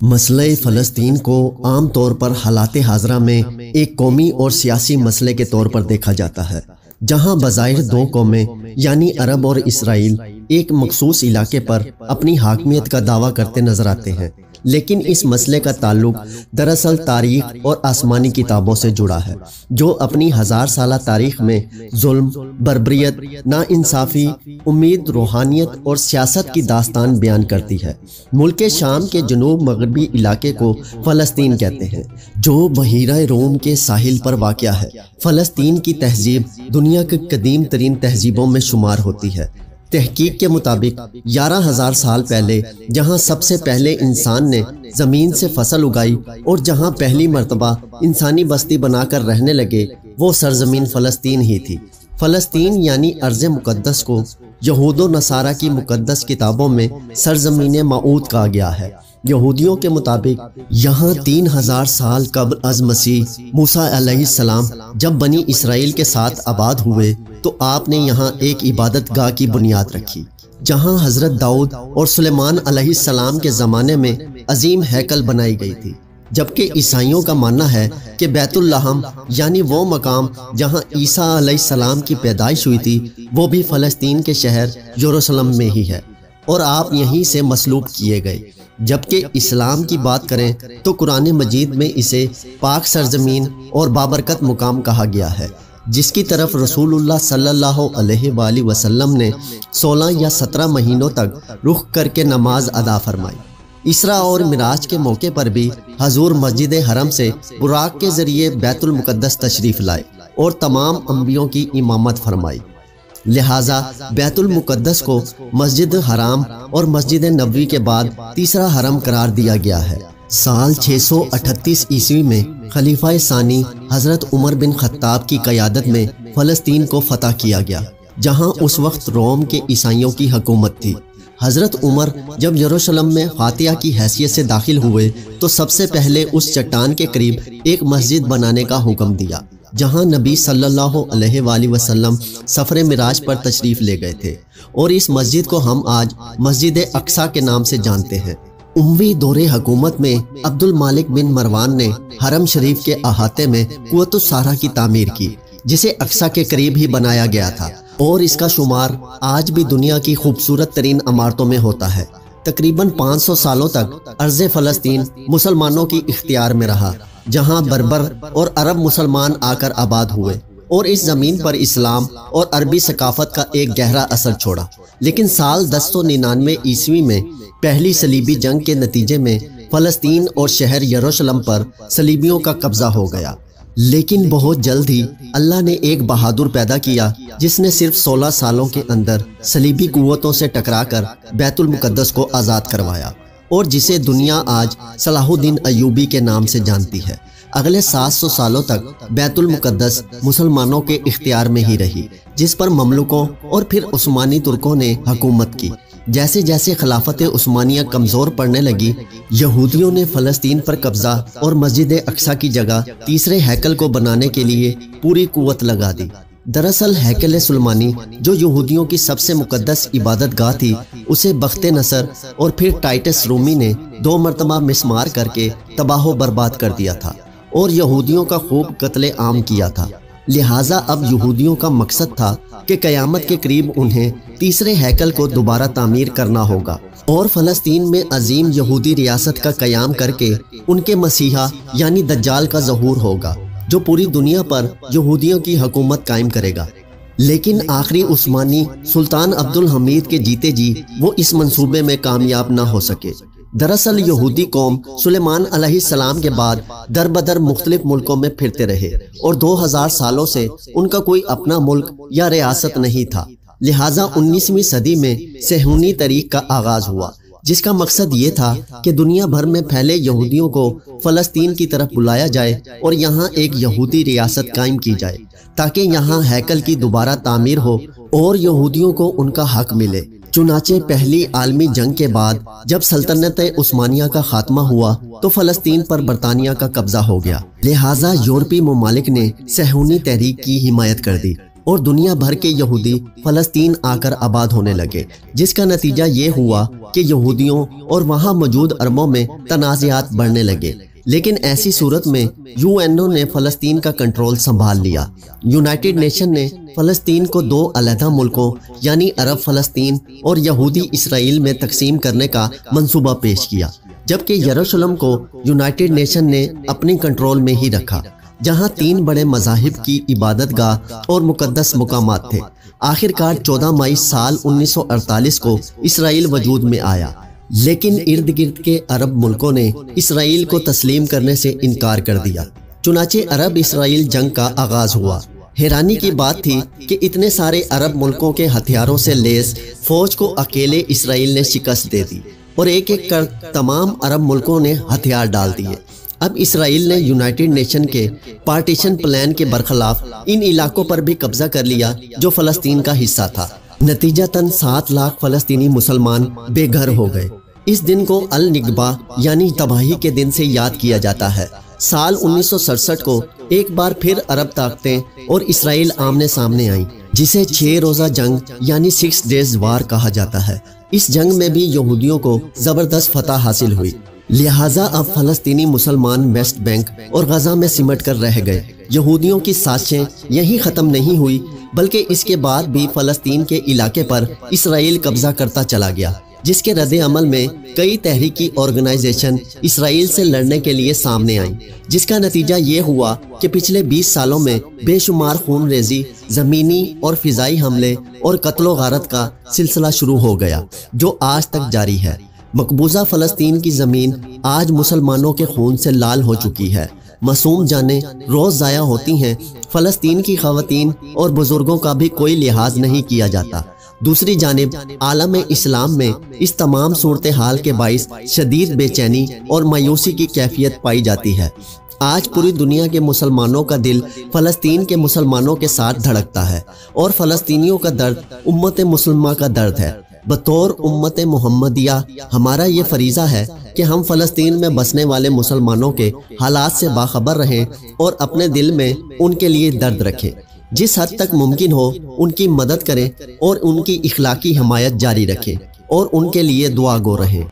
مسئلہ فلسطین کو عام طور پر حالات حاضرہ میں ایک قومی اور سیاسی مسئلے کے طور پر دیکھا جاتا ہے، جہاں بظاہر دو قومیں یعنی عرب اور اسرائیل ایک مخصوص علاقے پر اپنی حاکمیت کا دعویٰ کرتے نظر آتے ہیں، لیکن اس مسئلے کا تعلق دراصل تاریخ اور آسمانی کتابوں سے جڑا ہے، جو اپنی 1000 سالہ تاریخ میں ظلم، بربریت، ناانصافی، امید، روحانیت اور سیاست کی داستان بیان کرتی ہے۔ ملک شام کے جنوب مغربی علاقے کو فلسطین کہتے ہیں، جو بحیرہ روم کے ساحل پر واقع ہے۔ فلسطین کی تہذیب دنیا کی قدیم ترین تہذیبوں میں شمار ہوتی ہے۔ تحقیق کے مطابق 11,000 سال پہلے جہاں سب سے پہلے انسان نے زمین سے فصل اگائی اور جہاں پہلی مرتبہ انسانی بستی بنا کر رہنے لگے، وہ سرزمین فلسطین ہی تھی۔ فلسطین یعنی ارض مقدس کو یہود و نصارہ کی مقدس کتابوں میں سرزمین موعود کہا گیا ہے۔ یہودیوں کے مطابق یہاں 3000 سال قبل از مسیح موسیٰ علیہ السلام جب بنی اسرائیل کے ساتھ آباد ہوئے تو آپ نے یہاں ایک عبادت گاہ کی بنیاد رکھی، جہاں حضرت داؤد اور سلیمان علیہ السلام کے زمانے میں عظیم ہیکل بنائی گئی تھی، جبکہ عیسائیوں کا ماننا ہے کہ بیت اللحم یعنی وہ مقام جہاں عیسیٰ علیہ السلام کی پیدائش ہوئی تھی، وہ بھی فلسطین کے شہر یروشلم میں ہی ہے اور آپ یہیں سے مصلوب کیے گئے۔ جبکہ اسلام کی بات کریں تو قرآن مجید میں اسے پاک سرزمین اور بابرکت مقام کہا گیا ہے، جس کی طرف رسول اللہ صلی اللہ علیہ وآلہ وسلم نے 16 یا 17 مہینوں تک رخ کر کے نماز ادا فرمائی۔ اسراء اور معراج کے موقع پر بھی حضور مسجد حرم سے براق کے ذریعے بیت المقدس تشریف لائے اور تمام انبیوں کی امامت فرمائی۔ لہٰذا بیت المقدس کو مسجد حرام اور مسجد نبوی کے بعد تیسرا حرم قرار دیا گیا ہے۔ سال 638 عیسوی میں خلیفہ ثانی حضرت عمر بن خطاب کی قیادت میں فلسطین کو فتح کیا گیا، جہاں اس وقت روم کے عیسائیوں کی حکومت تھی۔ حضرت عمر جب یروشلم میں فاتحہ کی حیثیت سے داخل ہوئے تو سب سے پہلے اس چٹان کے قریب ایک مسجد بنانے کا حکم دیا، جہاں نبی صلی اللہ علیہ وآلہ وسلم سفر معراج پر تشریف لے گئے تھے، اور اس مسجد کو ہم آج مسجد اقصیٰ کے نام سے جانتے ہیں۔ اموی دور حکومت میں عبد المالک بن مروان نے حرم شریف کے احاطے میں قوۃ الصحرا کی تعمیر کی، جسے اقصیٰ کے قریب ہی بنایا گیا تھا، اور اس کا شمار آج بھی دنیا کی خوبصورت ترین عمارتوں میں ہوتا ہے۔ تقریباً 500 سالوں تک ارض فلسطین مسلمانوں کی اختیار میں رہا، جہاں بربر اور عرب مسلمان آ کر آباد ہوئے اور اس زمین پر اسلام اور عربی ثقافت کا ایک گہرا اثر چھوڑا۔ لیکن سال 1099 عیسوی میں پہلی صلیبی جنگ کے نتیجے میں فلسطین اور شہر یروشلم پر صلیبیوں کا قبضہ ہو گیا، لیکن بہت جلد ہی اللہ نے ایک بہادر پیدا کیا جس نے صرف 16 سالوں کے اندر صلیبی قوتوں سے ٹکرا کر بیت المقدس کو آزاد کروایا، اور جسے دنیا آج صلاح الدین ایوبی کے نام سے جانتی ہے۔ اگلے 700 سالوں تک بیت المقدس مسلمانوں کے اختیار میں ہی رہی، جس پر مملوکوں اور پھر عثمانی ترکوں نے حکومت کی۔ جیسے جیسے خلافت عثمانیہ کمزور پڑنے لگی، یہودیوں نے فلسطین پر قبضہ اور مسجد اقصیٰ کی جگہ تیسرے ہیکل کو بنانے کے لیے پوری قوت لگا دی۔ دراصل ہیکل سلیمانی جو یہودیوں کی سب سے مقدس عبادت گاہ تھی، اسے بخت نصر اور پھر ٹائٹس رومی نے 2 مرتبہ مسمار کر کے تباہ و برباد کر دیا تھا اور یہودیوں کا خوب قتل عام کیا تھا۔ لہٰذا اب یہودیوں کا مقصد تھا کہ قیامت کے قریب انہیں تیسرے ہیکل کو دوبارہ تعمیر کرنا ہوگا اور فلسطین میں عظیم یہودی ریاست کا قیام کر کے ان کے مسیحا یعنی دجال کا ظہور ہوگا، جو پوری دنیا پر یہودیوں کی حکومت قائم کرے گا۔ لیکن آخری عثمانی سلطان عبد الحمید کے جیتے جی وہ اس منصوبے میں کامیاب نہ ہو سکے۔ دراصل یہودی قوم سلیمان علیہ السلام کے بعد در بدر مختلف ملکوں میں پھرتے رہے اور 2000 سالوں سے ان کا کوئی اپنا ملک یا ریاست نہیں تھا۔ لہٰذا 19ویں صدی میں صہیونی تحریک کا آغاز ہوا، جس کا مقصد یہ تھا کہ دنیا بھر میں پھیلے یہودیوں کو فلسطین کی طرف بلایا جائے اور یہاں ایک یہودی ریاست قائم کی جائے، تاکہ یہاں ہیکل کی دوبارہ تعمیر ہو اور یہودیوں کو ان کا حق ملے۔ چنانچہ پہلی عالمی جنگ کے بعد جب سلطنت عثمانیہ کا خاتمہ ہوا تو فلسطین پر برطانیہ کا قبضہ ہو گیا، لہٰذا یورپی ممالک نے صہیونی تحریک کی حمایت کر دی اور دنیا بھر کے یہودی فلسطین آ کر آباد ہونے لگے، جس کا نتیجہ یہ ہوا کہ یہودیوں اور وہاں موجود عربوں میں تنازعات بڑھنے لگے۔ لیکن ایسی صورت میں UN نے فلسطین کا کنٹرول سنبھال لیا۔ یونائٹڈ نیشن نے فلسطین کو 2 علیحدہ ملکوں یعنی عرب فلسطین اور یہودی اسرائیل میں تقسیم کرنے کا منصوبہ پیش کیا، جبکہ یروشلم کو یونائٹڈ نیشن نے اپنی کنٹرول میں ہی رکھا، جہاں 3 بڑے مذاہب کی عبادت گاہ اور مقدس مقامات تھے۔ آخرکار 14 مئی سال 1948 کو اسرائیل وجود میں آیا، لیکن ارد گرد کے عرب ملکوں نے اسرائیل کو تسلیم کرنے سے انکار کر دیا۔ چنانچہ عرب اسرائیل جنگ کا آغاز ہوا۔ حیرانی کی بات تھی کہ اتنے سارے عرب ملکوں کے ہتھیاروں سے لیس فوج کو اکیلے اسرائیل نے شکست دے دی، اور ایک ایک کر تمام عرب ملکوں نے ہتھیار ڈال دیے۔ اب اسرائیل نے یونائٹڈ نیشن کے پارٹیشن پلان کے برخلاف ان علاقوں پر بھی قبضہ کر لیا جو فلسطین کا حصہ تھا۔ نتیجتاً 7 لاکھ فلسطینی مسلمان بے گھر ہو گئے۔ اس دن کو النکبہ یعنی تباہی کے دن سے یاد کیا جاتا ہے۔ سال 1967 کو ایک بار پھر عرب طاقتیں اور اسرائیل آمنے سامنے آئیں، جسے 6 روزہ جنگ یعنی 6 days وار کہا جاتا ہے۔ اس جنگ میں بھی یہودیوں کو زبردست فتح حاصل ہوئی، لہٰذا اب فلسطینی مسلمان ویسٹ بینک اور غزہ میں سمٹ کر رہ گئے۔ یہودیوں کی سازشیں یہی ختم نہیں ہوئی، بلکہ اس کے بعد بھی فلسطین کے علاقے پر اسرائیل قبضہ کرتا چلا گیا، جس کے رد عمل میں کئی تحریکی آرگنائزیشن اسرائیل سے لڑنے کے لیے سامنے آئیں، جس کا نتیجہ یہ ہوا کہ پچھلے 20 سالوں میں بے شمار خون ریزی، زمینی اور فضائی حملے اور قتل و غارت کا سلسلہ شروع ہو گیا، جو آج تک جاری ہے۔ مقبوضہ فلسطین کی زمین آج مسلمانوں کے خون سے لال ہو چکی ہے۔ معصوم جانیں روز ضائع ہوتی ہیں، فلسطین کی خواتین اور بزرگوں کا بھی کوئی لحاظ نہیں کیا جاتا۔ دوسری جانب عالم اسلام میں اس تمام صورتحال کے باعث شدید بے چینی اور مایوسی کی کیفیت پائی جاتی ہے۔ آج پوری دنیا کے مسلمانوں کا دل فلسطین کے مسلمانوں کے ساتھ دھڑکتا ہے، اور فلسطینیوں کا درد امت مسلمہ کا درد ہے۔ بطور امت محمدیہ ہمارا یہ فریضہ ہے کہ ہم فلسطین میں بسنے والے مسلمانوں کے حالات سے باخبر رہیں اور اپنے دل میں ان کے لیے درد رکھیں، جس حد تک ممکن ہو ان کی مدد کریں اور ان کی اخلاقی حمایت جاری رکھیں اور ان کے لیے دعا گو رہیں۔